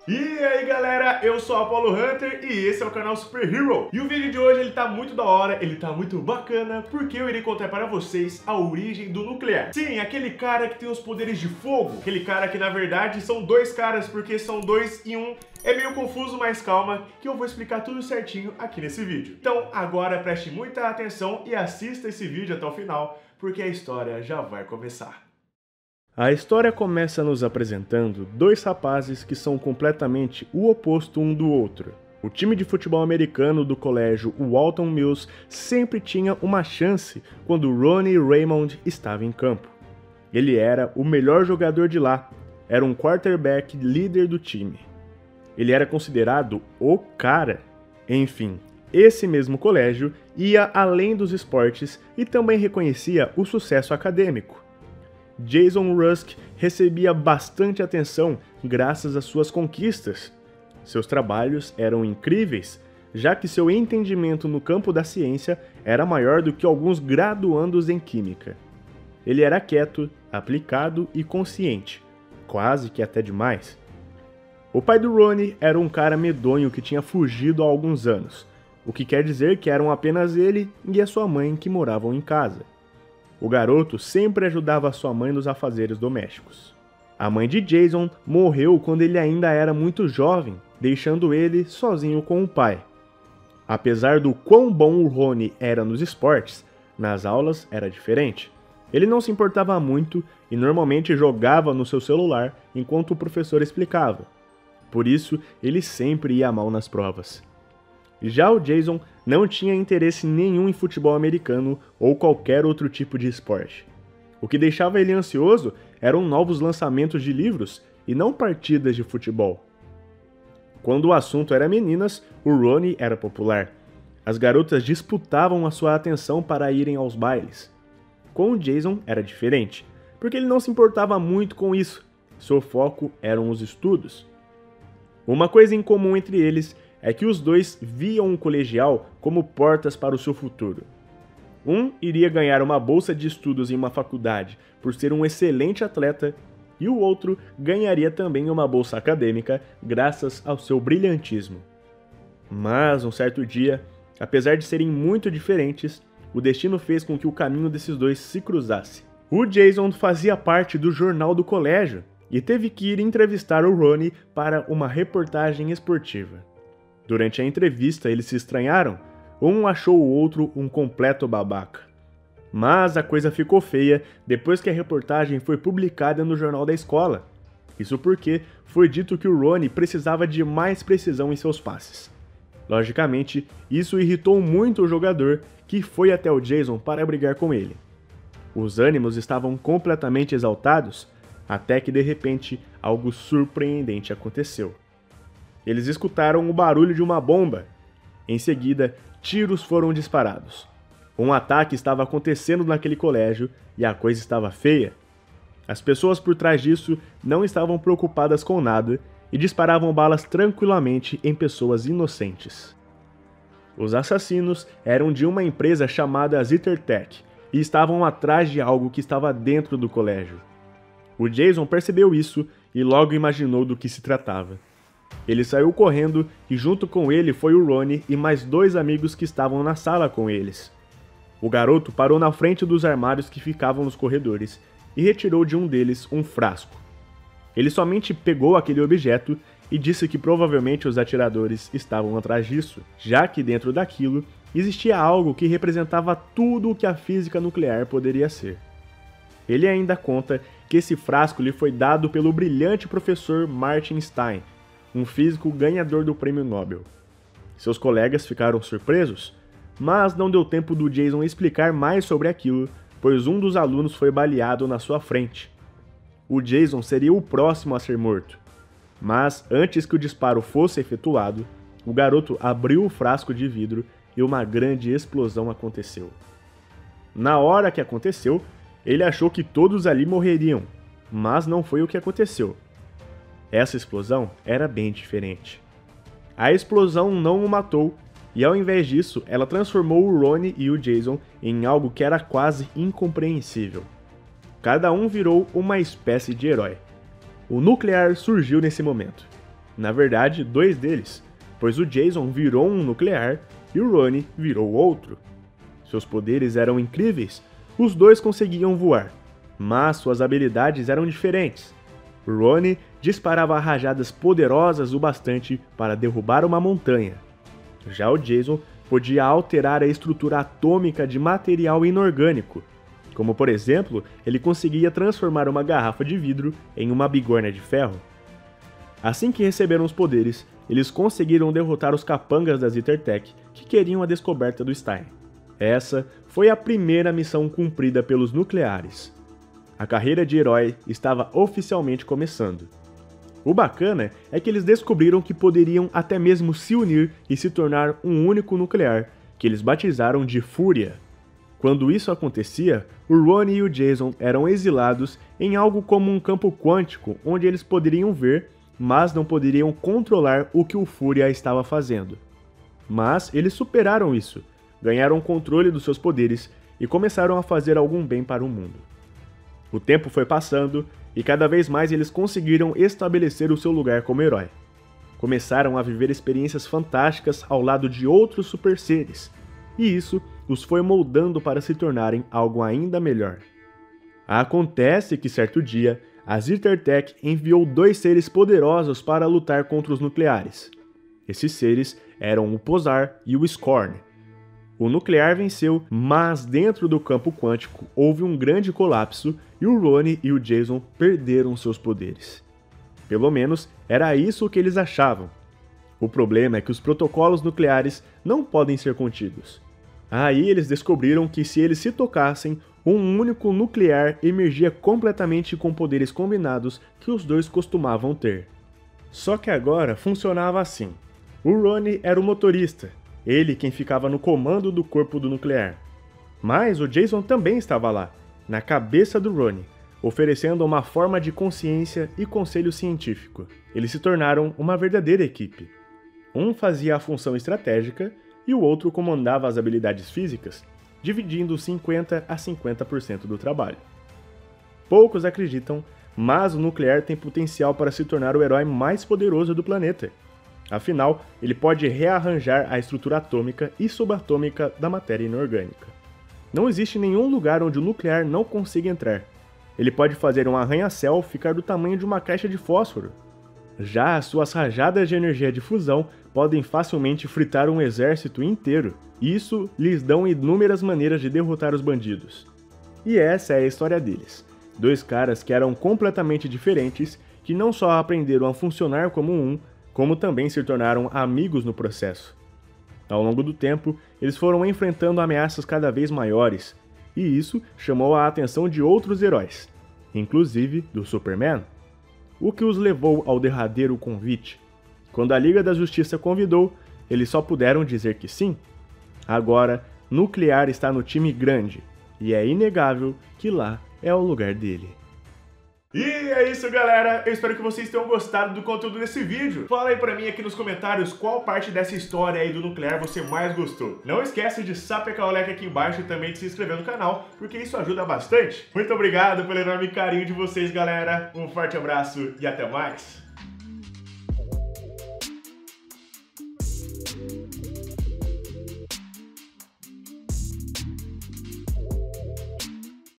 E aí galera, eu sou o Apollo Hunter e esse é o canal Super Hero. E o vídeo de hoje ele tá muito da hora, ele tá muito bacana, porque eu irei contar para vocês a origem do nuclear. Sim, aquele cara que tem os poderes de fogo, aquele cara que na verdade são dois caras, porque são dois em um. É meio confuso, mas calma, que eu vou explicar tudo certinho aqui nesse vídeo. Então agora preste muita atenção e assista esse vídeo até o final, porque a história já vai começar. A história começa nos apresentando dois rapazes que são completamente o oposto um do outro. O time de futebol americano do colégio Walton Mills sempre tinha uma chance quando Ronnie Raymond estava em campo. Ele era o melhor jogador de lá, era um quarterback líder do time. Ele era considerado o cara. Enfim, esse mesmo colégio ia além dos esportes e também reconhecia o sucesso acadêmico. Jason Rusk recebia bastante atenção graças às suas conquistas. Seus trabalhos eram incríveis, já que seu entendimento no campo da ciência era maior do que alguns graduandos em química. Ele era quieto, aplicado e consciente, quase que até demais. O pai do Ronnie era um cara medonho que tinha fugido há alguns anos, o que quer dizer que eram apenas ele e a sua mãe que moravam em casa. O garoto sempre ajudava sua mãe nos afazeres domésticos. A mãe de Jason morreu quando ele ainda era muito jovem, deixando ele sozinho com o pai. Apesar do quão bom o Ronnie era nos esportes, nas aulas era diferente. Ele não se importava muito e normalmente jogava no seu celular enquanto o professor explicava. Por isso, ele sempre ia mal nas provas. Já o Jason não tinha interesse nenhum em futebol americano ou qualquer outro tipo de esporte. O que deixava ele ansioso eram novos lançamentos de livros e não partidas de futebol. Quando o assunto era meninas, o Ronnie era popular. As garotas disputavam a sua atenção para irem aos bailes. Com o Jason era diferente, porque ele não se importava muito com isso. Seu foco eram os estudos. Uma coisa em comum entre eles é que os dois viam o colegial como portas para o seu futuro. Um iria ganhar uma bolsa de estudos em uma faculdade por ser um excelente atleta, e o outro ganharia também uma bolsa acadêmica graças ao seu brilhantismo. Mas, um certo dia, apesar de serem muito diferentes, o destino fez com que o caminho desses dois se cruzasse. O Jason fazia parte do jornal do colégio e teve que ir entrevistar o Ronnie para uma reportagem esportiva. Durante a entrevista, eles se estranharam. Um achou o outro um completo babaca. Mas a coisa ficou feia depois que a reportagem foi publicada no jornal da escola. Isso porque foi dito que o Ronnie precisava de mais precisão em seus passes. Logicamente, isso irritou muito o jogador, que foi até o Jason para brigar com ele. Os ânimos estavam completamente exaltados, até que de repente algo surpreendente aconteceu. Eles escutaram o barulho de uma bomba. Em seguida, tiros foram disparados. Um ataque estava acontecendo naquele colégio e a coisa estava feia. As pessoas por trás disso não estavam preocupadas com nada e disparavam balas tranquilamente em pessoas inocentes. Os assassinos eram de uma empresa chamada ZitterTech e estavam atrás de algo que estava dentro do colégio. O Jason percebeu isso e logo imaginou do que se tratava. Ele saiu correndo e junto com ele foi o Ronnie e mais dois amigos que estavam na sala com eles. O garoto parou na frente dos armários que ficavam nos corredores e retirou de um deles um frasco. Ele somente pegou aquele objeto e disse que provavelmente os atiradores estavam atrás disso, já que dentro daquilo existia algo que representava tudo o que a física nuclear poderia ser. Ele ainda conta que esse frasco lhe foi dado pelo brilhante professor Martin Stein, um físico ganhador do prêmio Nobel. Seus colegas ficaram surpresos, mas não deu tempo do Jason explicar mais sobre aquilo, pois um dos alunos foi baleado na sua frente. O Jason seria o próximo a ser morto, mas antes que o disparo fosse efetuado, o garoto abriu o frasco de vidro e uma grande explosão aconteceu. Na hora que aconteceu, ele achou que todos ali morreriam, mas não foi o que aconteceu. Essa explosão era bem diferente. A explosão não o matou, e ao invés disso, ela transformou o Ronnie e o Jason em algo que era quase incompreensível. Cada um virou uma espécie de herói. O nuclear surgiu nesse momento. Na verdade, 2 deles, pois o Jason virou um nuclear e o Ronnie virou outro. Seus poderes eram incríveis, os dois conseguiam voar, mas suas habilidades eram diferentes. Ronnie disparava rajadas poderosas o bastante para derrubar uma montanha. Já o Jason podia alterar a estrutura atômica de material inorgânico, como por exemplo, ele conseguia transformar uma garrafa de vidro em uma bigorna de ferro. Assim que receberam os poderes, eles conseguiram derrotar os capangas da Zittertech que queriam a descoberta do Stein. Essa foi a primeira missão cumprida pelos nucleares. A carreira de herói estava oficialmente começando. O bacana é que eles descobriram que poderiam até mesmo se unir e se tornar um único nuclear, que eles batizaram de Fúria. Quando isso acontecia, o Ronnie e o Jason eram exilados em algo como um campo quântico onde eles poderiam ver, mas não poderiam controlar o que o Fúria estava fazendo. Mas eles superaram isso, ganharam controle dos seus poderes e começaram a fazer algum bem para o mundo. O tempo foi passando e cada vez mais eles conseguiram estabelecer o seu lugar como herói. Começaram a viver experiências fantásticas ao lado de outros super seres, e isso os foi moldando para se tornarem algo ainda melhor. Acontece que certo dia, a Zittertech enviou 2 seres poderosos para lutar contra os nucleares. Esses seres eram o Posar e o Scorn. O nuclear venceu, mas dentro do campo quântico houve um grande colapso e o Ronnie e o Jason perderam seus poderes. Pelo menos era isso que eles achavam. O problema é que os protocolos nucleares não podem ser contidos. Aí eles descobriram que se eles se tocassem, um único nuclear emergia completamente com poderes combinados que os dois costumavam ter. Só que agora funcionava assim. O Ronnie era o motorista, ele quem ficava no comando do corpo do nuclear. Mas o Jason também estava lá, na cabeça do Ronnie, oferecendo uma forma de consciência e conselho científico. Eles se tornaram uma verdadeira equipe. Um fazia a função estratégica e o outro comandava as habilidades físicas, dividindo 50% a 50% do trabalho. Poucos acreditam, mas o nuclear tem potencial para se tornar o herói mais poderoso do planeta. Afinal, ele pode rearranjar a estrutura atômica e subatômica da matéria inorgânica. Não existe nenhum lugar onde o nuclear não consiga entrar. Ele pode fazer um arranha-céu ficar do tamanho de uma caixa de fósforo. Já as suas rajadas de energia de fusão podem facilmente fritar um exército inteiro. Isso lhes dão inúmeras maneiras de derrotar os bandidos. E essa é a história deles. 2 caras que eram completamente diferentes, que não só aprenderam a funcionar como um, como também se tornaram amigos no processo. Ao longo do tempo, eles foram enfrentando ameaças cada vez maiores, e isso chamou a atenção de outros heróis, inclusive do Superman. O que os levou ao derradeiro convite. Quando a Liga da Justiça convidou, eles só puderam dizer que sim. Agora, Nuclear está no time grande, e é inegável que lá é o lugar dele. E é isso, galera, eu espero que vocês tenham gostado do conteúdo desse vídeo. Fala aí pra mim aqui nos comentários qual parte dessa história aí do nuclear você mais gostou. Não esquece de sapecar o like aqui embaixo e também de se inscrever no canal, porque isso ajuda bastante. Muito obrigado pelo enorme carinho de vocês, galera. Um forte abraço e até mais.